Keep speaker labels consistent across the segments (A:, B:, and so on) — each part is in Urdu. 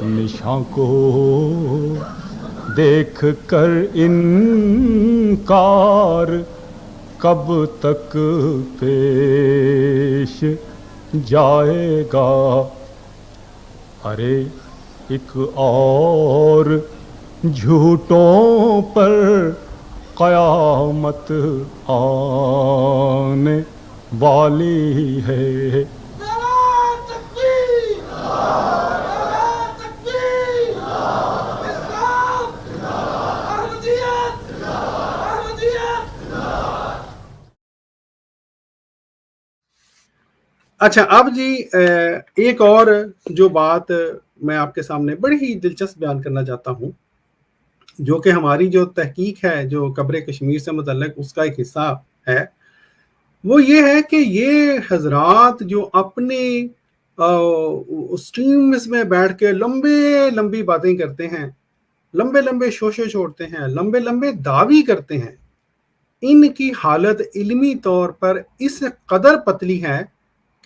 A: نشاں کو دیکھ کر انکار کب تک پیش جائے گا. ارے ایک اور جھوٹوں پر قیامت آنے والی ہے.
B: اچھا اب جی ایک اور جو بات میں آپ کے سامنے بڑی ہی دلچسپ بیان کرنا چاہتا ہوں، جو کہ ہماری جو تحقیق ہے جو قبر کشمیر سے متعلق اس کا ایک حصہ ہے، وہ یہ ہے کہ یہ حضرات جو اپنے اسٹریمز میں بیٹھ کے لمبی باتیں کرتے ہیں، لمبے شوشے چھوڑتے ہیں، لمبے دعوی کرتے ہیں، ان کی حالت علمی طور پر اس قدر پتلی ہے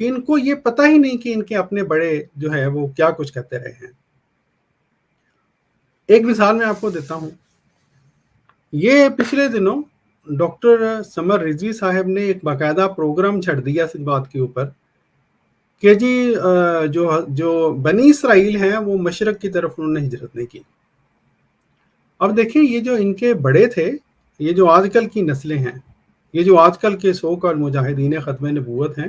B: کہ ان کو یہ پتہ ہی نہیں کہ ان کے اپنے بڑے جو ہے وہ کیا کچھ کہتے رہے ہیں. ایک مثال میں آپ کو دیتا ہوں. یہ پچھلے دنوں ڈاکٹر سمر رضوی صاحب نے ایک باقاعدہ پروگرام چھڑ دیا اس بات کے اوپر کہ جی جو بنی اسرائیل ہیں وہ مشرق کی طرف انہوں نے ہجرت نہیں کی. اب دیکھیں یہ جو ان کے بڑے تھے، یہ جو آج کل کی نسلیں ہیں، یہ جو آج کل کے سو کال مجاہدین ختم نبوت ہیں،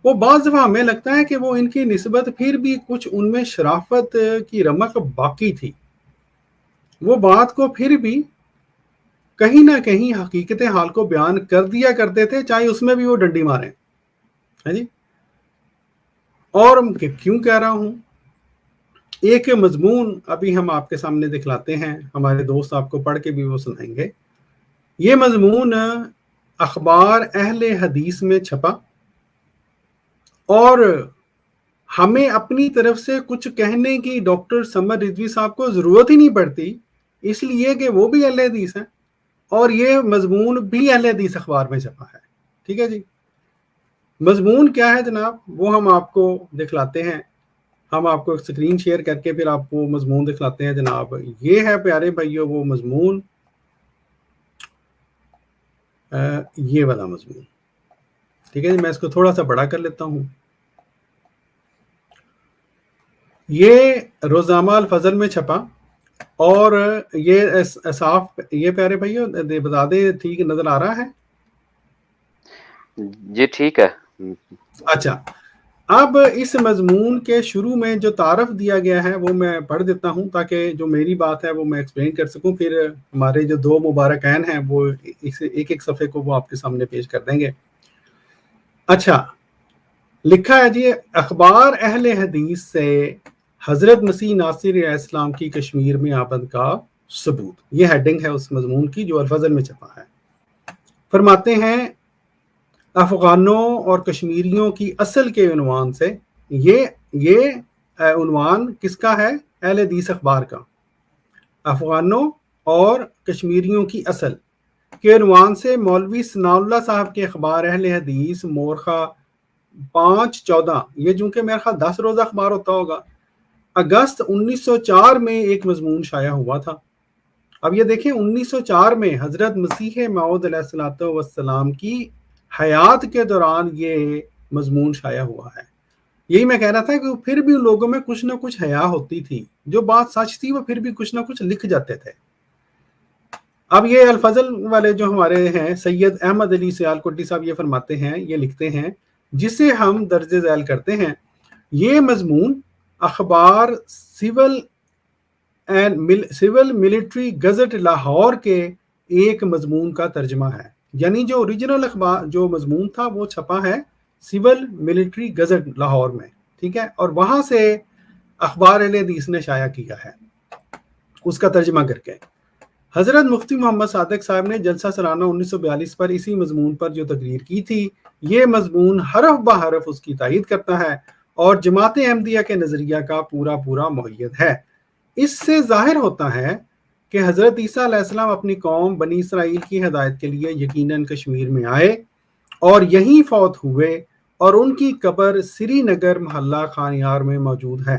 B: وہ بعض دفعہ ہمیں لگتا ہے کہ وہ ان کی نسبت پھر بھی کچھ ان میں شرافت کی رمق باقی تھی. وہ بات کو پھر بھی کہیں نہ کہیں حقیقت حال کو بیان کر دیا کرتے تھے، چاہے اس میں بھی وہ ڈنڈی ماریں. ہے جی. اور کیوں کہہ رہا ہوں، ایک مضمون ابھی ہم آپ کے سامنے دکھلاتے ہیں، ہمارے دوست آپ کو پڑھ کے بھی وہ سنائیں گے. یہ مضمون اخبار اہل حدیث میں چھپا، اور ہمیں اپنی طرف سے کچھ کہنے کی ڈاکٹر سمر رضوی صاحب کو ضرورت ہی نہیں پڑتی، اس لیے کہ وہ بھی اہل حدیث ہیں اور یہ مضمون بھی اہل حدیث اخبار میں چھپا ہے. ٹھیک ہے جی. مضمون کیا ہے جناب، وہ ہم آپ کو دکھلاتے ہیں. ہم آپ کو سکرین شیئر کر کے پھر آپ کو مضمون دکھلاتے ہیں جناب. یہ ہے پیارے بھائیو وہ مضمون، یہ والا مضمون. ٹھیک ہے جی. میں اس کو تھوڑا سا بڑا کر لیتا ہوں. یہ روزنامہ الفضل میں چھپا، اور یہ صاف، یہ پیارے بھائیو بتا دیں ٹھیک نظر آ رہا ہے؟
C: جی ٹھیک ہے.
B: اچھا، اب اس مضمون کے شروع میں جو تعارف دیا گیا ہے وہ میں پڑھ دیتا ہوں تاکہ جو میری بات ہے وہ میں ایکسپلین کر سکوں. پھر ہمارے جو دو مبارکین ہیں وہ ایک صفحے کو وہ آپ کے سامنے پیش کر دیں گے. اچھا، لکھا ہے جی، اخبار اہل حدیث سے حضرت مسیح ناصر علیہ السلام کی کشمیر میں آمد کا ثبوت. یہ ہیڈنگ ہے اس مضمون کی جو الفضل میں چھپا ہے. فرماتے ہیں افغانوں اور کشمیریوں کی اصل کے عنوان سے، یہ عنوان کس کا ہے؟ اہل حدیث اخبار کا. افغانوں اور کشمیریوں کی اصل کے عنوان سے مولوی ثناء اللہ صاحب کے اخبار اہل حدیث مورخہ 5/14، یہ چونکہ میرا خیال 10 روزہ اخبار ہوتا ہوگا، اگست 1904 میں ایک مضمون شائع ہوا تھا. اب یہ دیکھیں 1904 میں حضرت مسیح موعود علیہ الصلوۃ والسلام کی حیات کے دوران یہ مضمون شائع ہوا ہے. یہی میں کہہ رہا تھا کہ پھر بھی لوگوں میں کچھ نہ کچھ حیا ہوتی تھی، جو بات سچ تھی وہ پھر بھی کچھ نہ کچھ لکھ جاتے تھے. اب یہ الفضل والے جو ہمارے ہیں سید احمد علی سیال کوٹی صاحب یہ فرماتے ہیں، یہ لکھتے ہیں، جسے ہم درج ذیل کرتے ہیں، یہ مضمون اخبار سول ملٹری گزٹ لاہور کے ایک مضمون کا ترجمہ ہے. یعنی جو اوریجنل اخبار جو مضمون تھا وہ چھپا ہے سول ملٹری گزٹ لاہور میں. ٹھیک ہے، اور وہاں سے اخبار اہل حدیث نے شائع کیا ہے اس کا ترجمہ کر کے. حضرت مفتی محمد صادق صاحب نے جلسہ سالانہ 1942 پر اسی مضمون پر جو تقریر کی تھی، یہ مضمون حرف بہ حرف اس کی تائید کرتا ہے اور جماعت احمدیہ کے نظریہ کا پورا مؤید ہے. اس سے ظاہر ہوتا ہے کہ حضرت عیسیٰ علیہ السلام اپنی قوم بنی اسرائیل کی ہدایت کے لیے یقیناً کشمیر میں آئے اور یہیں فوت ہوئے، اور ان کی قبر سری نگر محلہ خانیار میں موجود ہے.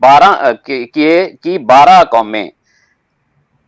C: 12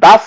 C: 10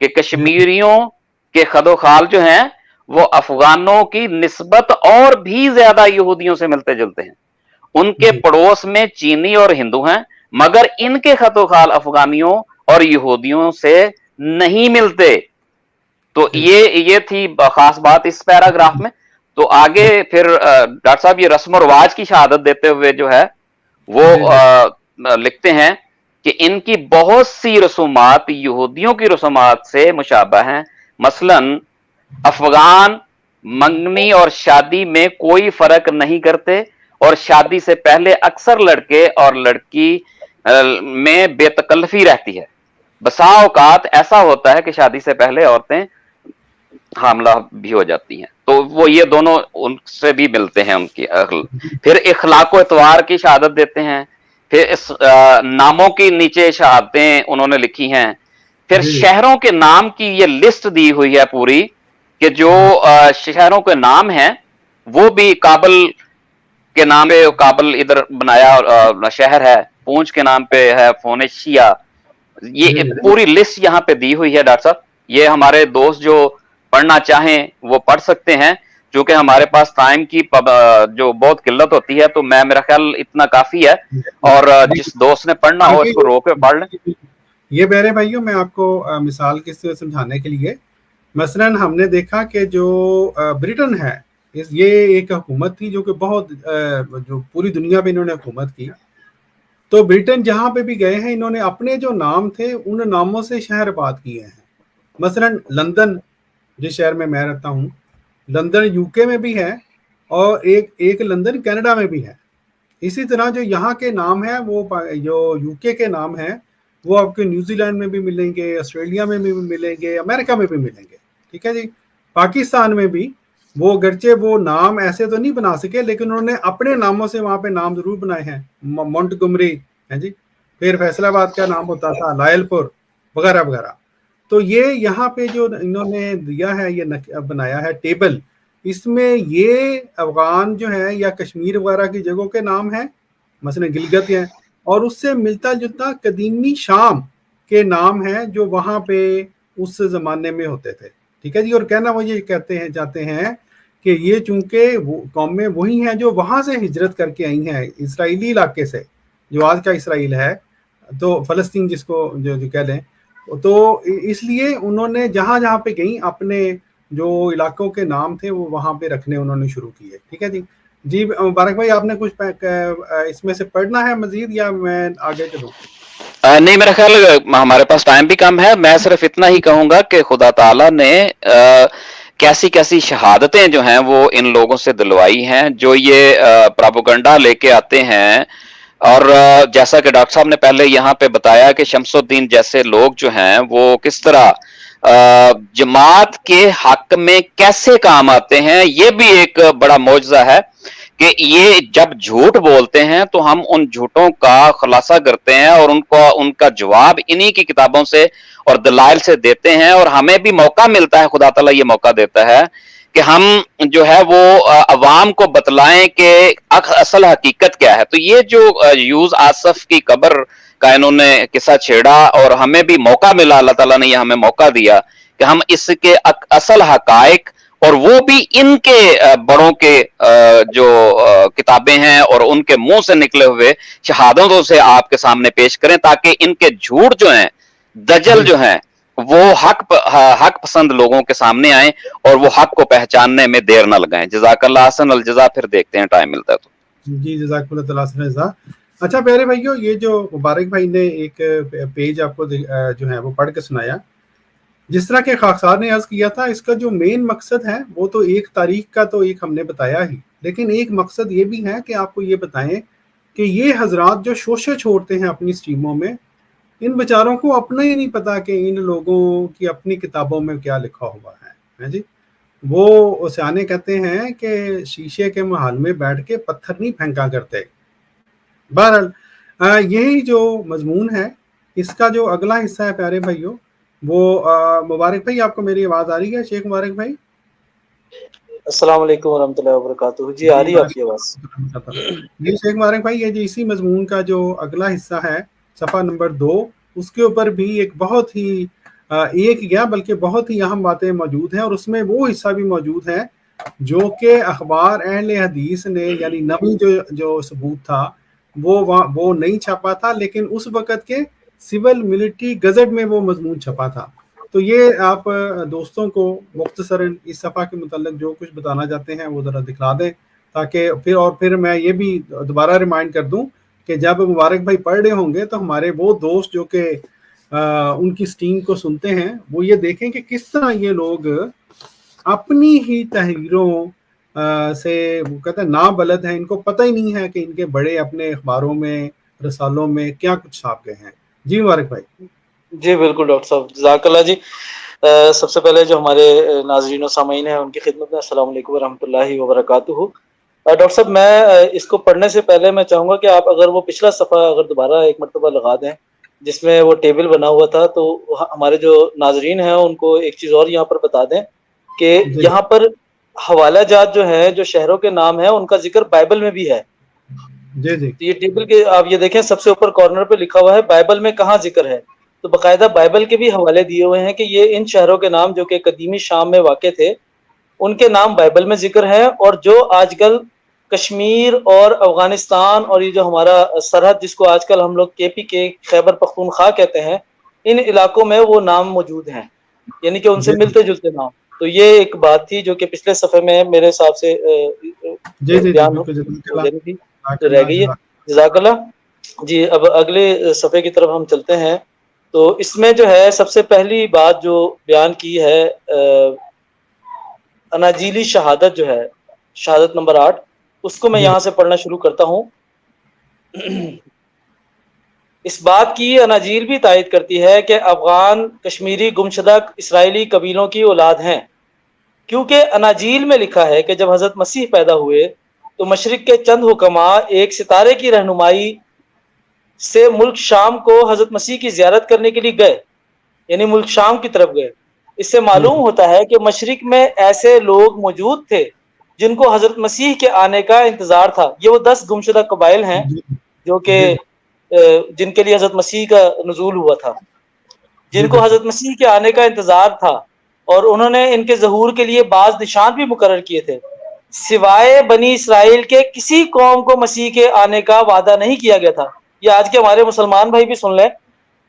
C: کہ کشمیریوں کے خدوخال جو ہیں وہ افغانوں کی نسبت اور بھی زیادہ یہودیوں سے ملتے جلتے ہیں. ان کے پڑوس میں چینی اور ہندو ہیں مگر ان کے خدوخال افغانیوں اور یہودیوں سے نہیں ملتے. تو یہ تھی خاص بات اس پیراگراف میں. تو آگے پھر ڈاکٹر صاحب یہ رسم و رواج کی شہادت دیتے ہوئے جو ہے وہ لکھتے ہیں کہ ان کی بہت سی رسومات یہودیوں کی رسومات سے مشابہ ہیں. مثلا افغان منگنی اور شادی میں کوئی فرق نہیں کرتے اور شادی سے پہلے اکثر لڑکے اور لڑکی میں بے تکلفی رہتی ہے. بسا اوقات ایسا ہوتا ہے کہ شادی سے پہلے عورتیں حاملہ بھی ہو جاتی ہیں. تو وہ یہ دونوں ان سے بھی ملتے ہیں ان کی عقل. پھر اخلاق و اطوار کی شہادت دیتے ہیں. پھر اس ناموں کی نیچے شہادتیں انہوں نے لکھی ہیں. پھر شہروں کے نام کی یہ لسٹ دی ہوئی ہے پوری کہ جو شہروں کے نام ہیں وہ بھی کابل کے نام پہ کابل ادھر بنایا شہر ہے, پونچھ کے نام پہ ہے فونیشیا. یہ پوری لسٹ یہاں پہ دی ہوئی ہے ڈاکٹر صاحب. یہ ہمارے دوست جو پڑھنا چاہیں وہ پڑھ سکتے ہیں. چونکہ ہمارے پاس ٹائم کی جو بہت قلت ہوتی ہے تو میرا خیال اتنا کافی ہے, اور جس دوست نے پڑھنا ہو اس کو روک کے پڑھ لیں.
B: یہ پیارے بھائیوں میں آپ کو مثال کے سے سمجھانے کے لیے, مثلا ہم نے دیکھا کہ جو برٹن ہے یہ ایک حکومت تھی جو کہ بہت جو پوری دنیا پہ انہوں نے حکومت کی. تو برٹن جہاں پہ بھی گئے ہیں انہوں نے اپنے جو نام تھے ان ناموں سے شہر آباد کیے ہیں. مثلا لندن جس شہر میں رہتا ہوں, لندن یو کے میں بھی ہے اور ایک لندن کینیڈا میں بھی ہے. اسی طرح جو یہاں کے نام ہیں وہ جو یو کے کے نام ہیں وہ آپ کے نیوزی لینڈ میں بھی ملیں گے, آسٹریلیا میں بھی ملیں گے, امریکہ میں بھی ملیں گے. ٹھیک ہے جی. پاکستان میں بھی وہ اگرچہ وہ نام ایسے تو نہیں بنا سکے لیکن انہوں نے اپنے ناموں سے وہاں پہ نام ضرور بنائے ہیں. مونٹگمری ہے جی, پھر فیصل آباد کا نام ہوتا تھا لائل پور وغیرہ وغیرہ. تو یہ یہاں پہ جو انہوں نے دیا ہے یہ بنایا ہے ٹیبل, اس میں یہ افغان جو ہے یا کشمیر وغیرہ کی جگہوں کے نام ہیں, مثلا گلگت ہیں, اور اس سے ملتا جلتا قدیمی شام کے نام ہیں جو وہاں پہ اس زمانے میں ہوتے تھے. ٹھیک ہے جی. اور کہنا وہ یہ کہتے ہیں جاتے ہیں کہ یہ چونکہ قومیں وہی ہیں جو وہاں سے ہجرت کر کے آئی ہیں اسرائیلی علاقے سے, جو آج کا اسرائیل ہے, تو فلسطین جس کو جو کہہ لیں. تو اس لیے انہوں نے جہاں جہاں پہ گئیں اپنے جو علاقوں کے نام تھے وہ وہاں پہ رکھنے انہوں نے شروع کیے. ٹھیک ہے جی. جی مبارک بھائی آپ نے کچھ اس میں سے پڑھنا ہے مزید یا میں آگے چلوں؟
C: نہیں میرا خیال ہمارے پاس ٹائم بھی کم ہے. میں صرف اتنا ہی کہوں گا کہ خدا تعالیٰ نے کیسی کیسی شہادتیں جو ہیں وہ ان لوگوں سے دلوائی ہیں جو یہ پراپوگنڈا لے کے آتے ہیں. اور جیسا کہ ڈاکٹر صاحب نے پہلے یہاں پہ بتایا کہ شمس الدین جیسے لوگ جو ہیں وہ کس طرح جماعت کے حق میں کیسے کام آتے ہیں, یہ بھی ایک بڑا معجزہ ہے کہ یہ جب جھوٹ بولتے ہیں تو ہم ان جھوٹوں کا خلاصہ کرتے ہیں اور ان کا جواب انہی کی کتابوں سے اور دلائل سے دیتے ہیں. اور ہمیں بھی موقع ملتا ہے, خدا تعالیٰ یہ موقع دیتا ہے کہ ہم جو ہے وہ عوام کو بتلائیں کہ اصل حقیقت کیا ہے. تو یہ جو یوز آصف کی قبر کا انہوں نے قصہ چھیڑا اور ہمیں بھی موقع ملا, اللہ تعالیٰ نے یہ ہمیں موقع دیا کہ ہم اس کے اصل حقائق اور وہ بھی ان کے بڑوں کے جو کتابیں ہیں اور ان کے منہ سے نکلے ہوئے شہادتوں سے آپ کے سامنے پیش کریں تاکہ ان کے جھوٹ جو ہیں دجل جو ہیں وہ حق پسند لوگوں کے سامنے آئیں اور وہ حق کو پہچاننے میں دیر نہ لگائیں. جزاک اللہ حسن الجزا. پھر دیکھتے ہیں ٹائم ملتا ہے تو.
B: جی جزاک اللہ تعالیٰ حسن الجزا. اچھا پیارے بھائیو, یہ جو مبارک بھائی نے ایک پیج آپ کو جو ہے وہ پڑھ کے سنایا, جس طرح کہ خاکسار نے عرض کیا تھا, اس کا جو مین مقصد ہے وہ تو ایک تاریخ کا تو ایک ہم نے بتایا ہی, لیکن ایک مقصد یہ بھی ہے کہ آپ کو یہ بتائیں کہ یہ حضرات جو شوشے چھوڑتے ہیں اپنی سٹریموں میں, ان بیچاروں کو اپنا ہی نہیں پتا کہ ان لوگوں کی اپنی کتابوں میں کیا لکھا ہوا ہے جی. وہ سیانے کہتے ہیں کہ شیشے کے محل میں بیٹھ کے پتھر نہیں پھینکا کرتے. بہرحال یہی جو مضمون ہے اس کا جو اگلا حصہ ہے پیارے بھائیوں, وہ مبارک بھائی آپ کو میری آواز آ رہی ہے؟ شیخ مبارک بھائی
D: السلام علیکم ورحمۃ اللہ وبرکاتہ. جی آ رہی ہے آپ کی آواز؟
B: جی شیخ مبارک بھائی, یہ جو اسی مضمون کا جو اگلا حصہ ہے صفحہ نمبر 2, اس کے اوپر بھی ایک بہت ہی ایک کیا بلکہ بہت ہی اہم باتیں موجود ہیں، اور اس میں وہ حصہ بھی موجود ہے جو کہ اخبار اہل حدیث نے یعنی نویں جو ثبوت تھا وہ نہیں چھپا تھا، لیکن اس وقت کے سول ملٹری گزٹ میں وہ مضمون چھپا تھا. تو یہ آپ دوستوں کو مختصراً اس صفحہ کے متعلق جو کچھ بتانا چاہتے ہیں وہ ذرا دکھلا دیں، تاکہ پھر میں یہ بھی دوبارہ ریمائنڈ کر دوں کہ جب مبارک بھائی پڑھ رہے ہوں گے تو ہمارے وہ دوست جو کہ ان کی سٹیم کو سنتے ہیں وہ یہ دیکھیں کہ کس طرح یہ لوگ اپنی ہی تحریروں سے وہ کہتے ہیں نابلد ہیں، ان کو پتہ ہی نہیں ہے کہ ان کے بڑے اپنے اخباروں میں رسالوں میں کیا کچھ چھاپ گئے ہیں. جی مبارک بھائی.
D: جی بالکل ڈاکٹر صاحب، جزاک اللہ جی. سب سے پہلے جو ہمارے ناظرین و سامعین ہیں ان کی خدمت میں السلام علیکم ورحمۃ اللہ وبرکاتہ. ڈاکٹر صاحب میں اس کو پڑھنے سے پہلے میں چاہوں گا کہ آپ اگر وہ پچھلا صفحہ اگر دوبارہ ایک مرتبہ لگا دیں جس میں وہ ٹیبل بنا ہوا تھا، تو ہمارے جو ناظرین ہیں ان کو ایک چیز اور یہاں پر بتا دیں کہ یہاں پر حوالہ جات جو ہیں جو شہروں کے نام ہیں ان کا ذکر بائبل میں بھی ہے.
B: جی جی
D: یہ ٹیبل کے آپ یہ دیکھیں سب سے اوپر کارنر پہ لکھا ہوا ہے بائبل میں کہاں ذکر ہے، تو باقاعدہ بائبل کے بھی حوالے دیے ہوئے ہیں کہ یہ ان شہروں کے نام جو کہ قدیمی شام میں واقع تھے ان کے نام بائبل میں ذکر ہے. اور جو آج کل کشمیر اور افغانستان اور یہ جو ہمارا سرحد جس کو آج کل ہم لوگ کے پی کے خیبر پختونخوا کہتے ہیں، ان علاقوں میں وہ نام موجود ہیں، یعنی کہ ان سے ملتے جلتے نام. تو یہ ایک بات تھی جو کہ پچھلے صفحے میں میرے حساب سے بیان ہو جانی تھی تو رہ گئی ہے. جزاک اللہ. جی اب اگلے صفحے کی طرف ہم چلتے ہیں. تو اس میں جو ہے سب سے پہلی بات جو بیان کی ہے اناجیلی شہادت جو ہے، شہادت نمبر 8، اس کو میں یہاں سے پڑھنا شروع کرتا ہوں. اس بات کی اناجیل بھی تائید کرتی ہے کہ افغان کشمیری گمشدہ اسرائیلی قبیلوں کی اولاد ہیں، کیونکہ اناجیل میں لکھا ہے کہ جب حضرت مسیح پیدا ہوئے تو مشرق کے چند حکماء ایک ستارے کی رہنمائی سے ملک شام کو حضرت مسیح کی زیارت کرنے کے لیے گئے، یعنی ملک شام کی طرف گئے. اس سے معلوم ہوتا ہے کہ مشرق میں ایسے لوگ موجود تھے جن کو حضرت مسیح کے آنے کا انتظار تھا. یہ وہ 10 گمشدہ قبائل ہیں جو کہ جن کے لیے حضرت مسیح کا نزول ہوا تھا، جن کو حضرت مسیح کے آنے کا انتظار تھا، اور انہوں نے ان کے ظہور کے لیے بعض نشان بھی مقرر کیے تھے. سوائے بنی اسرائیل کے کسی قوم کو مسیح کے آنے کا وعدہ نہیں کیا گیا تھا. یہ آج کے ہمارے مسلمان بھائی بھی سن لیں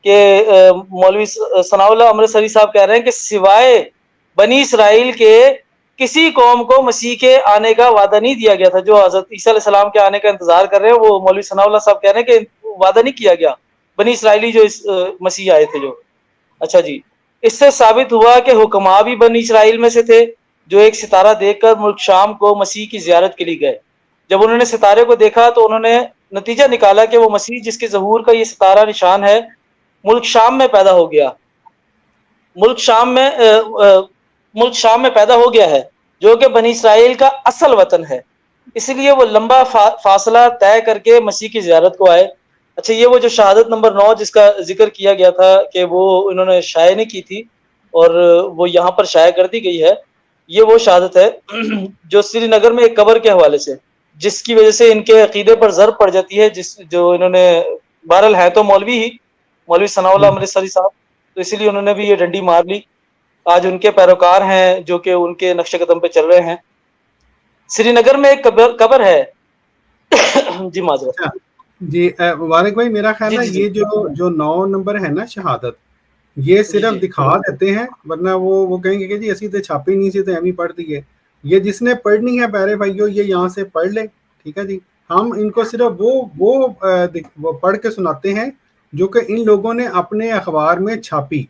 D: کہ مولوی ثناء اللہ امرتسری صاحب کہہ رہے ہیں کہ سوائے بنی اسرائیل کے کسی قوم کو مسیح کے آنے کا وعدہ نہیں دیا گیا تھا. جو حضرت عیسیٰ علیہ السلام کے آنے کا انتظار کر رہے ہیں وہ مولوی ثناء اللہ صاحب کہہ رہے ہیں کہ وعدہ نہیں کیا گیا بنی اسرائیلی جو اس مسیح آئے تھے جو. اچھا جی، اس سے ثابت ہوا کہ حکماء بھی بنی اسرائیل میں سے تھے جو ایک ستارہ دیکھ کر ملک شام کو مسیح کی زیارت کے لیے گئے. جب انہوں نے ستارے کو دیکھا تو انہوں نے نتیجہ نکالا کہ وہ مسیح جس کے ظہور کا یہ ستارہ نشان ہے ملک شام میں پیدا ہو گیا، ملک شام میں پیدا ہو گیا ہے جو کہ بنی اسرائیل کا اصل وطن ہے. اس لیے وہ لمبا فاصلہ طے کر کے مسیح کی زیارت کو آئے. اچھا، یہ وہ جو شہادت نمبر 9 جس کا ذکر کیا گیا تھا کہ وہ انہوں نے شائع نہیں کی تھی اور وہ یہاں پر شائع کر دی گئی ہے، یہ وہ شہادت ہے جو سری نگر میں ایک قبر کے حوالے سے، جس کی وجہ سے ان کے عقیدے پر ضرب پڑ جاتی ہے، جو انہوں نے بہرحال ہے تو مولوی ہی، مولوی ثناء اللہ امرتسری صاحب، تو اسی لیے انہوں نے بھی یہ ڈنڈی مار لی. آج ان کے پیروکار ہیں جو کہ ان کے نقش قدم پہ چل رہے ہیں. سری نگر میں ایک قبر ہے. جی معذرت.
B: جی مبارک بھائی، میرا خیال ہے یہ جو 9 نمبر ہے نا شہادت، یہ صرف دکھا دیتے ہیں، ورنہ وہ کہیں گے کہ جی اسی تے چھاپی نہیں سی تے ہم ہی پڑھ دیے. یہ جس نے پڑھنی ہے پیارے بھائیو یہ یہاں سے پڑھ لے، ٹھیک ہے جی. ہم ان کو صرف وہ پڑھ کے سناتے ہیں جو کہ ان لوگوں نے اپنے اخبار میں چھاپی.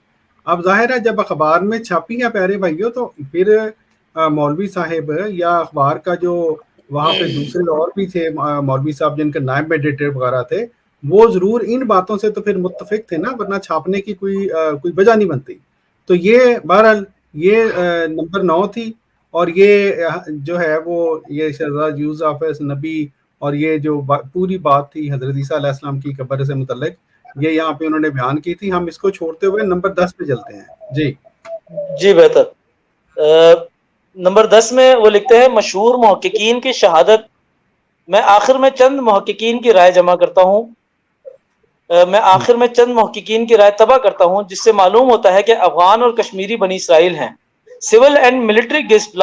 B: اب ظاہر ہے جب اخبار میں چھاپی ہے پیارے بھائیو تو پھر مولوی صاحب یا اخبار کا جو وہاں پہ دوسرے اور بھی تھے مولوی صاحب جن کے نائب ایڈیٹر وغیرہ تھے، وہ ضرور ان باتوں سے تو پھر متفق تھے نا، ورنہ چھاپنے کی کوئی وجہ نہیں بنتی. تو یہ بہرحال یہ نمبر 9 تھی، اور یہ جو ہے وہ یہ شہزاد یوسف نبی اور یہ جو پوری بات تھی حضرت عیسیٰ علیہ السلام کی قبر سے متعلق، یہ یہاں پہ انہوں نے بیان کی تھی. ہم اس کو چھوڑتے ہوئے نمبر 10 پہ چلتے ہیں.
D: جی بہتر. نمبر 10 میں وہ لکھتے ہیں مشہور محققین کی شہادت. میں آخر میں چند محققین کی رائے جمع کرتا ہوں. میں آخر میں چند محققین کی رائے تباہ کرتا ہوں جس سے معلوم ہوتا ہے کہ افغان اور کشمیری بنی اسرائیل ہیں۔ Civil and Military Gazette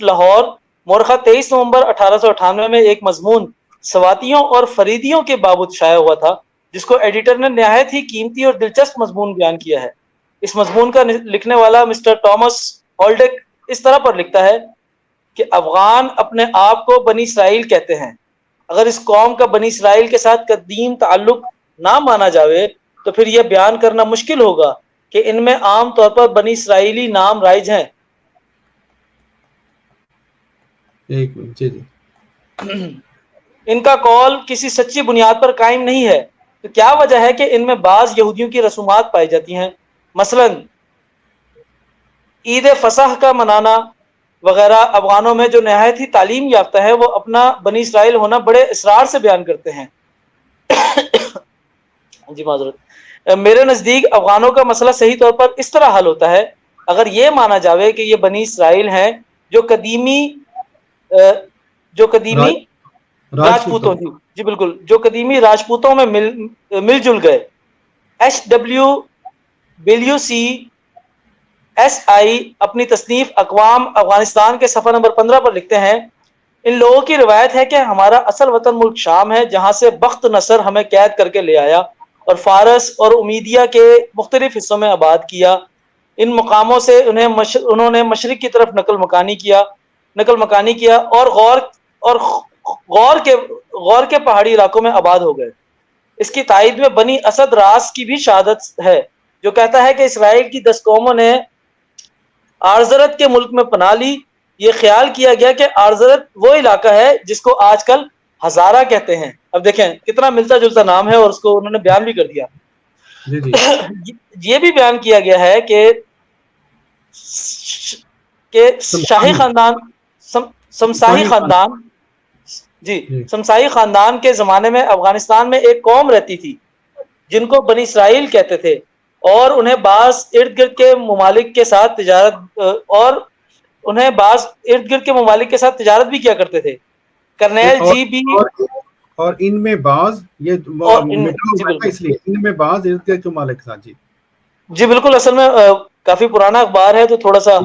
D: Lahore مورخہ 23 نومبر 1898 میں ایک مضمون سواتیوں اور فریدیوں کے بابت شائع ہوا تھا جس کو ایڈیٹر نے نہایت ہی قیمتی اور دلچسپ مضمون بیان کیا ہے۔ اس مضمون کا لکھنے والا مسٹر ٹامس ہولڈک اس طرح پر لکھتا ہے کہ افغان اپنے آپ کو بنی اسرائیل کہتے ہیں۔ اگر اس قوم کا بنی اسرائیل کے ساتھ قدیم تعلق نہ مانا جاوے تو پھر یہ بیان کرنا مشکل ہوگا کہ ان میں عام طور پر بنی اسرائیلی نام رائج ہیں۔
B: ایک منٹ جی جی
D: ان کا قول کسی سچی بنیاد پر قائم نہیں ہے، تو کیا وجہ ہے کہ ان میں بعض یہودیوں کی رسومات پائی جاتی ہیں، مثلا عید فصح کا منانا وغیرہ افغانوں میں جو نہایت ہی تعلیم یافتہ ہے وہ اپنا بنی اسرائیل ہونا بڑے اصرار سے بیان کرتے ہیں۔ جی معذرت، میرے نزدیک افغانوں کا مسئلہ صحیح طور پر اس طرح حل ہوتا ہے اگر یہ مانا جاوے کہ یہ بنی اسرائیل ہیں جو قدیمی راجپوتوں جی بالکل جو قدیمی راجپوتوں میں مل جل گئے۔ HWBLUCSI اپنی تصنیف اقوام افغانستان کے صفحہ نمبر 15 پر لکھتے ہیں، ان لوگوں کی روایت ہے کہ ہمارا اصل وطن ملک شام ہے جہاں سے بخت نصر ہمیں قید کر کے لے آیا اور فارس اور امیدیہ کے مختلف حصوں میں آباد کیا۔ ان مقاموں سے انہوں نے مشرق کی طرف نقل مکانی کیا اور غور کے پہاڑی علاقوں میں آباد ہو گئے۔ اس کی تائید میں بنی اسد راس کی بھی شہادت ہے جو کہتا ہے کہ اسرائیل کی 10 قوموں نے آرزرت کے ملک میں پناہ لی۔ یہ خیال کیا گیا کہ آرزرت وہ علاقہ ہے جس کو آج کل ہزارہ کہتے ہیں۔ اب دیکھیں کتنا ملتا جلتا نام ہے اور اس کو انہوں نے بیان بھی کر دیا۔
B: جی جی
D: یہ بھی بیان کیا گیا ہے کہ شاہی خاندان سمساہی خاندان سمسائی خاندان کے زمانے میں افغانستان میں ایک قوم رہتی تھی جن کو بنی اسرائیل کہتے تھے اور انہیں بعض ارد گرد کے ممالک کے ساتھ تجارت بھی کیا کرتے تھے۔ کرنیل جی بی
B: اور ان میں بعض اس لیے ان میں بعض ارد گرد کے ممالک کے ساتھ جی
D: بالکل، اصل میں کافی پرانا اخبار ہے تو تھوڑا سا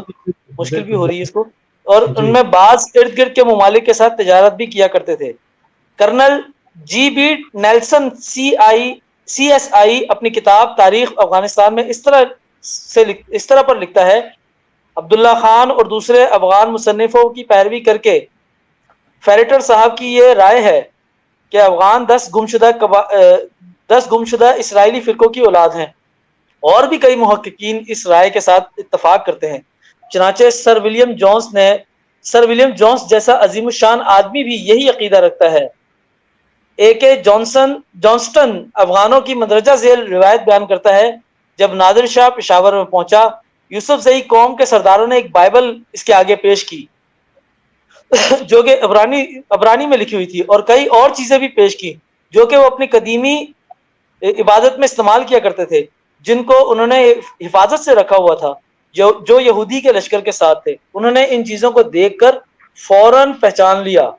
D: مشکل بھی ہو رہی ہے اس کو، اور ان میں بعض ارد گرد کے ممالک کے ساتھ تجارت بھی کیا کرتے تھے۔ Colonel G B Nelson CSI اپنی کتاب تاریخ افغانستان میں اس طرح پر لکھتا ہے، عبداللہ خان اور دوسرے افغان مصنفوں کی پیروی کر کے فیریٹر صاحب کی یہ رائے ہے کہ افغان 10 گمشدہ اسرائیلی فرقوں کی اولاد ہیں۔ اور بھی کئی محققین اس رائے کے ساتھ اتفاق کرتے ہیں، چنانچہ سر ولیم جونس جیسا عظیم الشان آدمی بھی یہی عقیدہ رکھتا ہے۔ AK جانسٹن افغانوں کی مندرجہ ذیل روایت بیان کرتا ہے، جب نادر شاہ پشاور میں پہنچا یوسف زئی قوم کے سرداروں نے ایک بائبل اس کے آگے پیش کی جو کہ عبرانی میں لکھی ہوئی تھی، اور کئی اور چیزیں بھی پیش کی جو کہ وہ اپنی قدیمی عبادت میں استعمال کیا کرتے تھے، جن کو انہوں نے حفاظت سے رکھا ہوا تھا جو یہودی کے لشکر کے ساتھ تھے۔ انہوں نے ان چیزوں کو دیکھ کر فوراً پہچان لیا۔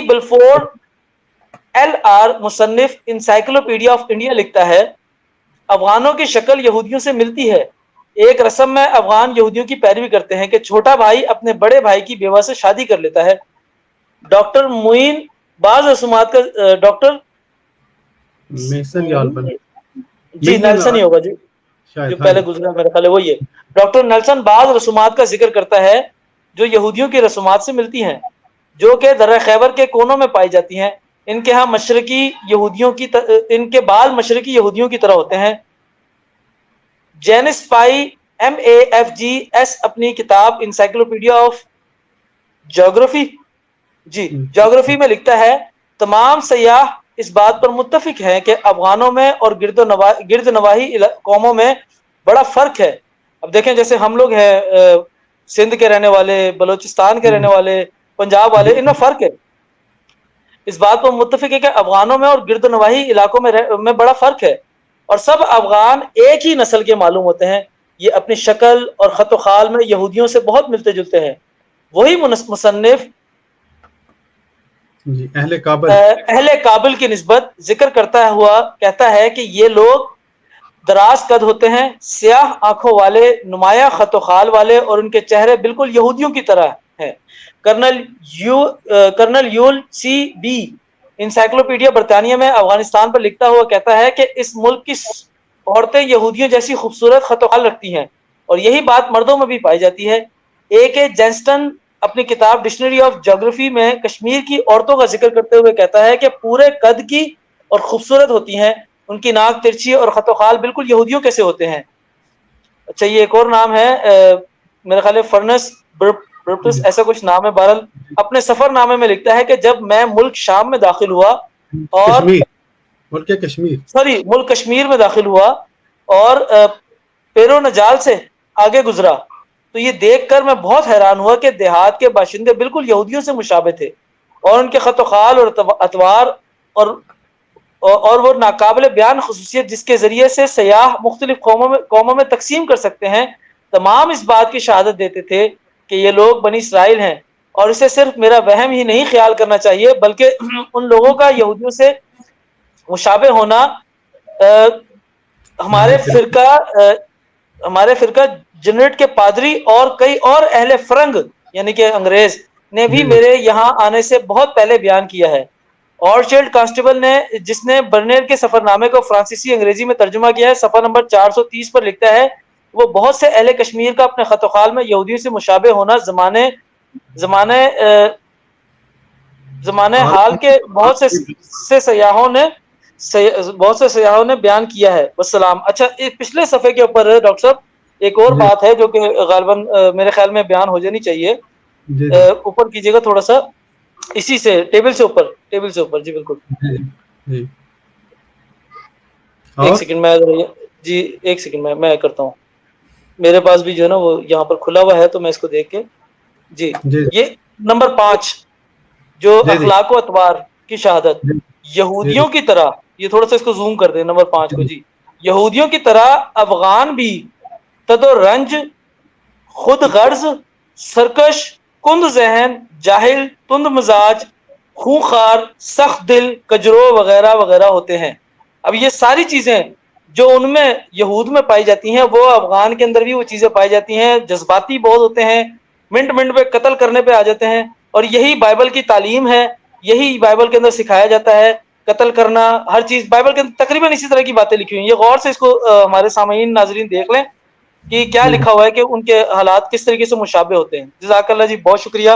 D: بلفور LR مصنف انسائکلوپیڈیا آف انڈیا لکھتا ہے، افغانوں کی شکل یہودیوں سے ملتی ہے۔ ایک رسم میں افغان یہودیوں کی پیروی کرتے ہیں کہ چھوٹا بھائی اپنے بڑے بھائی کی بیوہ سے شادی کر لیتا ہے۔ ڈاکٹر معین بعض رسومات کا ڈاکٹر نیلسن ہی ہوگا جی جو پہلے گزرا میرا خیال ہے وہی ہے۔ ڈاکٹر نیلسن بعض رسومات کا ذکر کرتا ہے جو یہودیوں کی رسومات سے ملتی ہیں، جو کہ درہ خیبر کے کونوں میں پائی جاتی ہیں۔ ان کے ہاں ان کے بال مشرقی یہودیوں کی طرح ہوتے ہیں۔ جینس پائی MAFGS اپنی کتاب انسائکلوپیڈیا آف جیوگرافی میں لکھتا ہے، تمام سیاح اس بات پر متفق ہیں کہ افغانوں میں اور گرد نواحی قوموں میں بڑا فرق ہے۔ اب دیکھیں جیسے ہم لوگ ہیں سندھ کے رہنے والے، بلوچستان کے رہنے والے، پنجاب والے، ان میں فرق ہے۔ اس بات پر متفق ہے کہ افغانوں میں اور گرد نواحی علاقوں میں بڑا فرق ہے، اور سب افغان ایک ہی نسل کے معلوم ہوتے ہیں۔ یہ اپنی شکل اور خط و خال میں یہودیوں سے بہت ملتے جلتے ہیں۔ وہی مصنف
B: جی اہل کابل
D: اہل کابل کی نسبت ذکر کرتا ہوا کہتا ہے کہ یہ لوگ دراز قد ہوتے ہیں، سیاہ آنکھوں والے، نمایاں خط و خال والے، اور ان کے چہرے بالکل یہودیوں کی طرح ہیں۔ Colonel Yule C B encyclopaedia برطانیہ میں افغانستان پر لکھتا ہوا کہتا ہے کہ اس ملک کی عورتیں یہودیوں جیسی خوبصورت خط و خال رکھتی ہیں، اور یہی بات مردوں میں بھی پائی جاتی ہے۔ اے جینسٹن اپنی کتاب ڈکشنری آف جیوگرافی میں کشمیر کی عورتوں کا ذکر کرتے ہوئے کہتا ہے کہ پورے قد کی اور خوبصورت ہوتی ہیں، ان کی ناک ترچھی اور خط و خال بالکل یہودیوں کیسے ہوتے ہیں۔ اچھا یہ ایک اور نام ہے، میرا خیال ہے فرنس برپٹس ایسا کچھ نام ہے۔ بہرحال اپنے سفر نامے میں لکھتا ہے کہ جب میں ملک شام میں داخل ہوا اور ملک کشمیر میں داخل ہوا اور پیرو نجال سے آگے گزرا تو یہ دیکھ کر میں بہت حیران ہوا کہ دیہات کے باشندے بالکل یہودیوں سے مشابہ تھے، اور ان کے خط و خال اور اطوار اور وہ ناقابل بیان خصوصیت جس کے ذریعے سے سیاح مختلف قوموں میں تقسیم کر سکتے ہیں، تمام اس بات کی شہادت دیتے تھے کہ یہ لوگ بنی اسرائیل ہیں، اور اسے صرف میرا وہم ہی نہیں خیال کرنا چاہیے بلکہ ان لوگوں کا یہودیوں سے مشابہ ہونا ہمارے فرقہ جنریٹ کے پادری اور کئی اور اہل فرنگ یعنی کہ انگریز نے بھی میرے یہاں آنے سے بہت پہلے بیان کیا ہے۔ اورچلڈ کانسٹیبل نے، جس نے برنیر کے سفر نامے کو فرانسیسی انگریزی میں ترجمہ کیا ہے، صفحہ نمبر 430 پر لکھتا ہے وہ بہت سے اہل کشمیر کا اپنے خط و خال میں یہودیوں سے مشابہ ہونا زمانے حال کے بہت سے سیاحوں نے بیان کیا ہے۔ والسلام۔ اچھا پچھلے صفحے کے اوپر ڈاکٹر صاحب ایک اور بات ہے جو کہ غالباً میرے خیال میں بیان ہو جانی چاہیے، اوپر کیجیے گا تھوڑا سا، اسی سے ٹیبل سے اوپر جی بالکل ایک سیکنڈ میں کرتا ہوں، میرے پاس بھی جو ہے نا وہ یہاں پر کھلا ہوا ہے تو میں اس کو دیکھ کے جی یہ نمبر 5 جو اخلاق و اطوار کی شہادت یہودیوں کی طرح، یہ تھوڑا سا اس کو زوم کر دیں نمبر 5 کو جی، یہودیوں کی طرح افغان بھی تد و رنج، خود غرض، سرکش، کند ذہن، جاہل، تند مزاج، خونخوار، سخت دل، کجرو وغیرہ وغیرہ ہوتے ہیں۔ اب یہ ساری چیزیں جو ان میں یہود میں پائی جاتی ہیں وہ افغان کے اندر بھی وہ چیزیں پائی جاتی ہیں، جذباتی بہت ہوتے ہیں، منٹ پہ قتل کرنے پہ آ جاتے ہیں، اور یہی بائبل کی تعلیم ہے، یہی بائبل کے اندر سکھایا جاتا ہے، قتل کرنا، ہر چیز بائبل کے اندر تقریباً اسی طرح کی باتیں لکھی ہوئی ہیں۔ یہ غور سے اس کو ہمارے سامعین ناظرین دیکھ لیں کہ کیا لکھا ہوا ہے کہ ان کے حالات کس طریقے سے مشابہ ہوتے ہیں۔ جزاک اللہ جی، بہت شکریہ،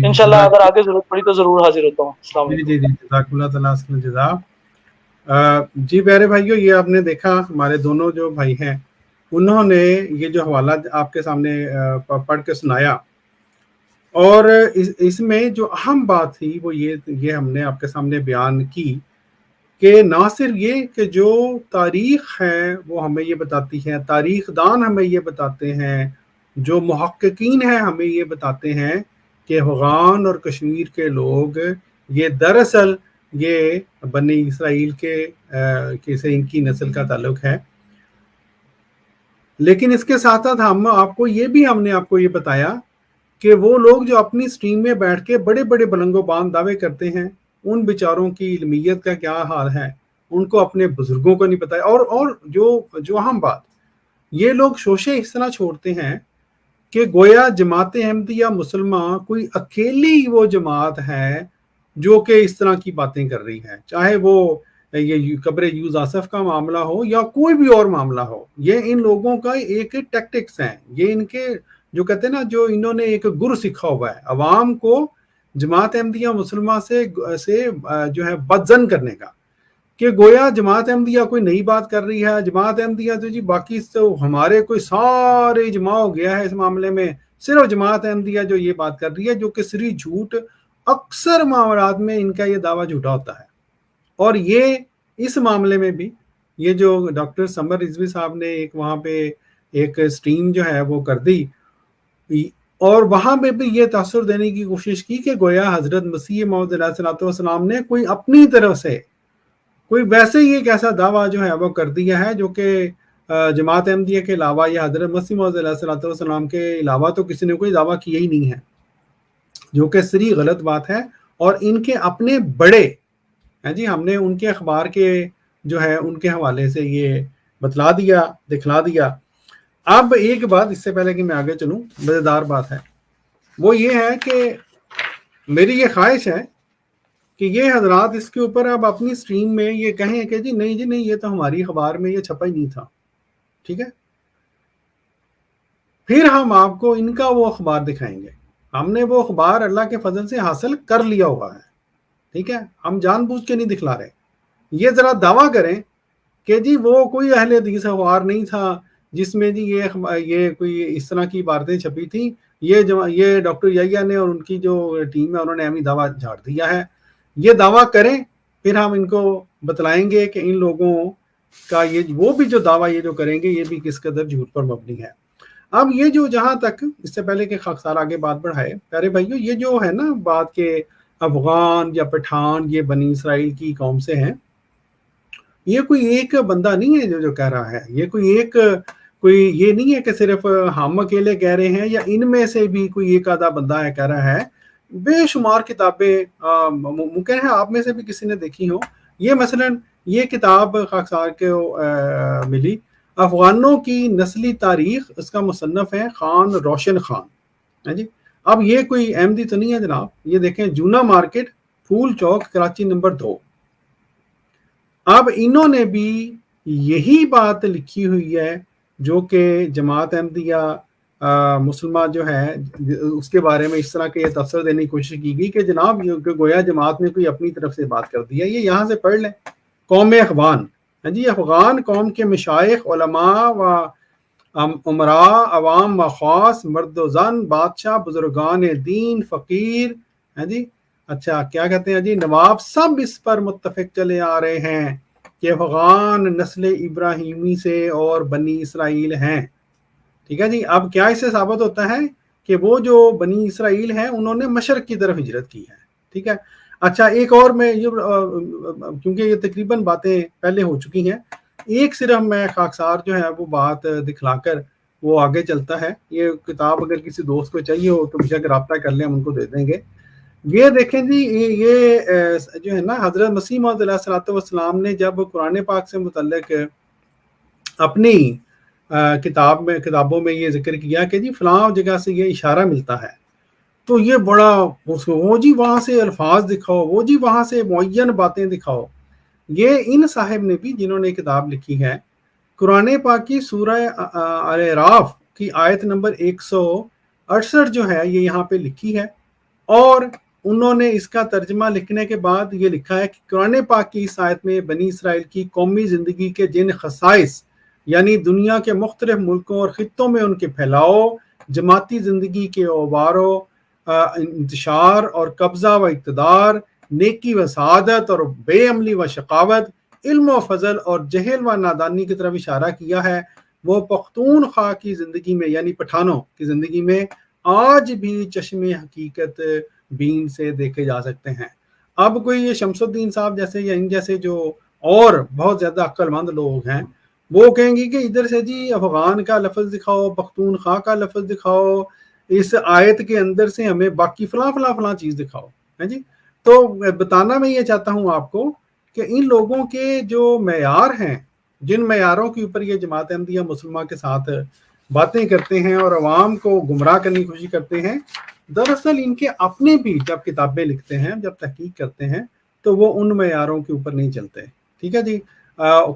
D: انشاءاللہ اگر آگے ضرورت پڑی تو ضرور حاضر ہوتا ہوں۔ السلام علیکم۔
B: جی جزاک اللہ تعالیٰ جزاک۔ جی پیارے بھائیو، یہ آپ نے دیکھا ہمارے دونوں جو بھائی ہیں انہوں نے یہ جو حوالہ آپ کے سامنے پڑھ کے سنایا، اور اس میں جو اہم بات تھی وہ یہ ہم نے آپ کے سامنے بیان کی کہ نہ صرف یہ کہ جو تاریخ ہے وہ ہمیں یہ بتاتی ہے، تاریخ دان ہمیں یہ بتاتے ہیں، جو محققین ہیں ہمیں یہ بتاتے ہیں کہ افغان اور کشمیر کے لوگ یہ دراصل یہ بنی اسرائیل کے سے ان کی نسل کا تعلق ہے۔ لیکن اس کے ساتھ ساتھ ہم نے آپ کو یہ بتایا کہ وہ لوگ جو اپنی سٹریم میں بیٹھ کے بڑے بڑے بلند و بان دعوے کرتے ہیں، ان بیچاروں کی علمیت کا کیا حال ہے، ان کو اپنے بزرگوں کو نہیں پتہ۔ اور جو اہم بات، یہ لوگ شوشے اس طرح چھوڑتے ہیں کہ گویا جماعت احمدیہ مسلمہ کوئی اکیلی وہ جماعت ہے جو کہ اس طرح کی باتیں کر رہی ہے، چاہے وہ یہ قبر یوز آصف کا معاملہ ہو یا کوئی بھی اور معاملہ ہو۔ یہ ان لوگوں کا ایک ٹیکٹکس ہیں، یہ ان کے جو کہتے ہیں نا، جو انہوں نے ایک گر سکھا ہوا ہے عوام کو جماعت احمدیہ مسلمہ سے جو ہے بدظن کرنے کا، کہ گویا جماعت احمدیہ کوئی نئی بات کر رہی ہے، جماعت احمدیہ تو جی باقی تو ہمارے کوئی سارے اجماع ہو گیا ہے اس معاملے میں، صرف جماعت احمدیہ جو یہ بات کر رہی ہے، جو کہ سری جھوٹ، اکثر معاملات میں ان کا یہ دعویٰ جھوٹا ہوتا ہے۔ اور یہ اس معاملے میں بھی یہ جو ڈاکٹر سمر رضوی صاحب نے ایک وہاں پہ ایک سٹریم جو ہے وہ کر دی، اور وہاں پہ بھی یہ تاثر دینے کی کوشش کی کہ گویا حضرت مسیح موعود علیہ الصلوۃ والسلام نے کوئی اپنی طرف سے کوئی ویسے ہی ایک ایسا دعویٰ جو ہے وہ کر دیا ہے جو کہ جماعت احمدیہ کے علاوہ یا حضرت مسیح موعود علیہ الصلوۃ والسلام کے علاوہ تو کسی نے کوئی دعویٰ کیا ہی نہیں ہے، جو کہ سری غلط بات ہے۔ اور ان کے اپنے بڑے ہیں جی، ہم نے ان کے اخبار کے جو ہے ان کے حوالے سے یہ بتلا دیا، دکھلا دیا۔ اب ایک بات اس سے پہلے کہ میں آگے چلوں، مزیدار بات ہے، وہ یہ ہے کہ میری یہ خواہش ہے کہ یہ حضرات اس کے اوپر اب اپنی سٹریم میں یہ کہیں کہ جی نہیں یہ تو ہماری اخبار میں یہ چھپا ہی نہیں تھا، ٹھیک ہے؟ پھر ہم آپ کو ان کا وہ اخبار دکھائیں گے۔ ہم نے وہ اخبار اللہ کے فضل سے حاصل کر لیا ہوا ہے، ٹھیک ہے؟ ہم جان بوجھ کے نہیں دکھلا رہے۔ یہ ذرا دعویٰ کریں کہ جی وہ کوئی اہل حدیث اخبار نہیں تھا جس میں جی یہ کوئی اس طرح کی عبارتیں چھپی تھیں، یہ ڈاکٹر یحییٰ نے اور ان کی جو ٹیم ہے انہوں نے اہمی دعویٰ جھاڑ دیا ہے۔ یہ دعویٰ کریں، پھر ہم ان کو بتلائیں گے کہ ان لوگوں کا یہ وہ بھی جو دعویٰ یہ جو کریں گے یہ بھی کس قدر جھوٹ پر مبنی ہے۔ اب یہ جو جہاں تک اس سے پہلے کہ خاکسار آگے بات بڑھائے، پیارے بھائیو، یہ جو ہے نا بات کہ افغان یا پٹھان یہ بنی اسرائیل کی قوم سے ہیں، یہ کوئی ایک بندہ نہیں ہے جو کہہ رہا ہے، یہ کوئی یہ نہیں ہے کہ صرف ہم اکیلے کہہ رہے ہیں یا ان میں سے بھی کوئی ایک آدھا بندہ ہے کہہ رہا ہے۔ بے شمار کتابیں ممکن ہے آپ میں سے بھی کسی نے دیکھی ہو۔ یہ مثلا یہ کتاب خاکسار کو ملی، افغانوں کی نسلی تاریخ، اس کا مصنف ہے خان روشن خان، جی۔ اب یہ کوئی احمدی تو نہیں ہے جناب، یہ دیکھیں جونا مارکیٹ، پھول چوک، کراچی نمبر 2۔ اب انہوں نے بھی یہی بات لکھی ہوئی ہے جو کہ جماعت احمدیہ مسلمہ جو ہے اس کے بارے میں اس طرح کے یہ تفسیر دینے کی کوشش کی گئی کہ جناب گویا جماعت نے کوئی اپنی طرف سے بات کر دی ہے۔ یہ یہاں سے پڑھ لیں، قوم افغان، جی، افغان قوم کے مشائخ، علماء و امراء، عوام و خاص، مرد و زن، بادشاہ، بزرگان دین، فقیر، جی، اچھا کیا کہتے ہیں جی، نواب، سب اس پر متفق چلے آ رہے ہیں کہ افغان نسل ابراہیمی سے اور بنی اسرائیل ہیں، ٹھیک ہے جی۔ اب کیا اس سے ثابت ہوتا ہے کہ وہ جو بنی اسرائیل ہیں انہوں نے مشرق کی طرف ہجرت کی ہے، ٹھیک ہے۔ اچھا ایک اور میں کیونکہ یہ تقریباً باتیں پہلے ہو چکی ہیں، ایک صرف میں خاکسار جو ہے وہ بات دکھلا کر وہ آگے چلتا ہے۔ یہ کتاب اگر کسی دوست کو چاہیے ہو تو مجھے رابطہ کر لیں، ہم ان کو دے دیں گے۔ یہ دیکھیں جی، یہ جو ہے نا حضرت مسیح موعود علیہ الصلوۃ والسلام نے جب قرآن پاک سے متعلق اپنی کتابوں میں یہ ذکر کیا کہ جی فلاں جگہ سے یہ اشارہ ملتا ہے، تو یہ بڑا وہ جی وہاں سے الفاظ دکھاؤ، وہ جی وہاں سے معین باتیں دکھاؤ۔ یہ ان صاحب نے بھی جنہوں نے کتاب لکھی ہے، قرآن پاک کی سورہ الاعراف کی آیت نمبر 168 جو ہے یہ یہاں پہ لکھی ہے، اور انہوں نے اس کا ترجمہ لکھنے کے بعد یہ لکھا ہے کہ قرآن پاک کی اس آیت میں بنی اسرائیل کی قومی زندگی کے جن خصائص، یعنی دنیا کے مختلف ملکوں اور خطوں میں ان کے پھیلاؤ، جماعتی زندگی کے اوبار و انتشار اور قبضہ و اقتدار، نیکی و سعادت اور بے عملی و شقاوت، علم و فضل اور جہل و نادانی کی طرف اشارہ کیا ہے، وہ پختونخوا کی زندگی میں یعنی پٹھانوں کی زندگی میں آج بھی چشم حقیقت بین سے دیکھے جا سکتے ہیں۔ اب کوئی یہ شمس الدین صاحب جیسے یا ان جیسے جو اور بہت زیادہ عقل مند لوگ ہیں وہ کہیں گے کہ ادھر سے جی افغان کا لفظ دکھاؤ، پختونخوا کا لفظ دکھاؤ، اس آیت کے اندر سے ہمیں باقی فلاں چیز دکھاؤ، ہے جی۔ تو بتانا میں یہ چاہتا ہوں آپ کو کہ ان لوگوں کے جو معیار ہیں، جن معیاروں کے اوپر یہ جماعت احمدیہ مسلمہ کے ساتھ باتیں کرتے ہیں اور عوام کو گمراہ کرنے کی کوشش کرتے ہیں، دراصل ان کے اپنے بھی جب کتابیں لکھتے ہیں، جب تحقیق کرتے ہیں تو وہ ان معیاروں کے اوپر نہیں چلتے، ٹھیک ہے جی۔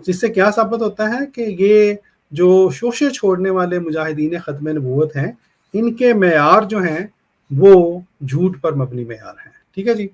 B: جس سے کیا ثابت ہوتا ہے کہ یہ جو شوشے چھوڑنے والے مجاہدین ختم نبوت ہیں، ان کے معیار جو ہیں وہ جھوٹ پر مبنی معیار ہیں، ٹھیک ہے جی۔